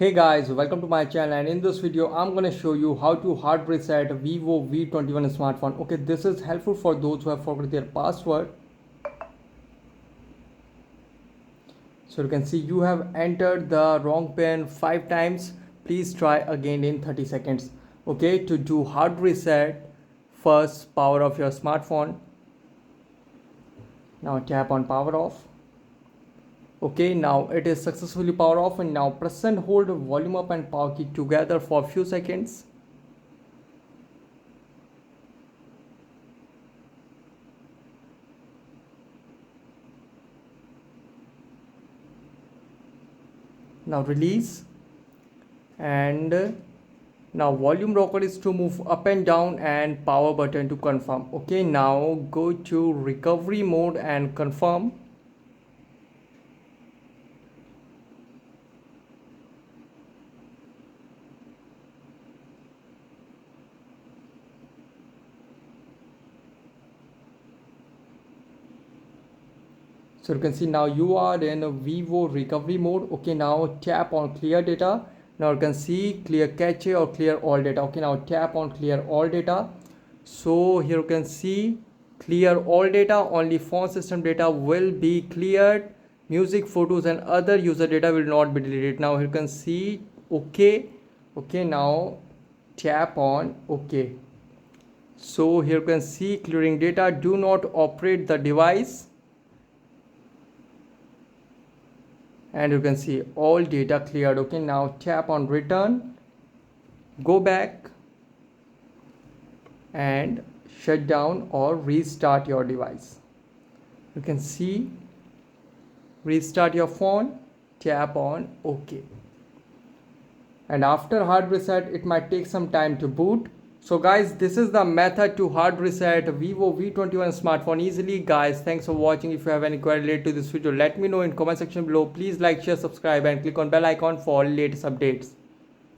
Hey guys, welcome to my channel, and in this video I'm going to show you how to hard reset Vivo V21 smartphone. Okay, this is helpful for those who have forgotten their password. So you can see you have entered the wrong pin 5 times. Please try again in 30 seconds. Okay, to do hard reset, first power off your smartphone. Now tap on power off. Okay, now it is successfully power off, and now press and hold volume up and power key together for a few seconds. Now release, and now volume rocker is to move up and down, and power button to confirm. Okay, now go to recovery mode and confirm. So you can see now you are in a Vivo recovery mode. Okay, now tap on clear data. Now you can see clear cache or clear all data. Okay, now tap on clear all data. So here you can see clear all data. Only phone system data will be cleared. Music, photos and other user data will not be deleted. Now here you can see okay. Okay, now tap on okay. So here you can see clearing data. Do not operate the device. And you can see all data cleared. Okay, now tap on return, go back and shut down or restart your device. You can see restart your phone, tap on OK. And after hard reset, it might take some time to boot. So guys, this is the method to hard reset Vivo V21 smartphone easily. Guys, thanks for watching. If you have any query related to this video, let me know in comment section below. Please like, share, subscribe and click on bell icon for latest updates.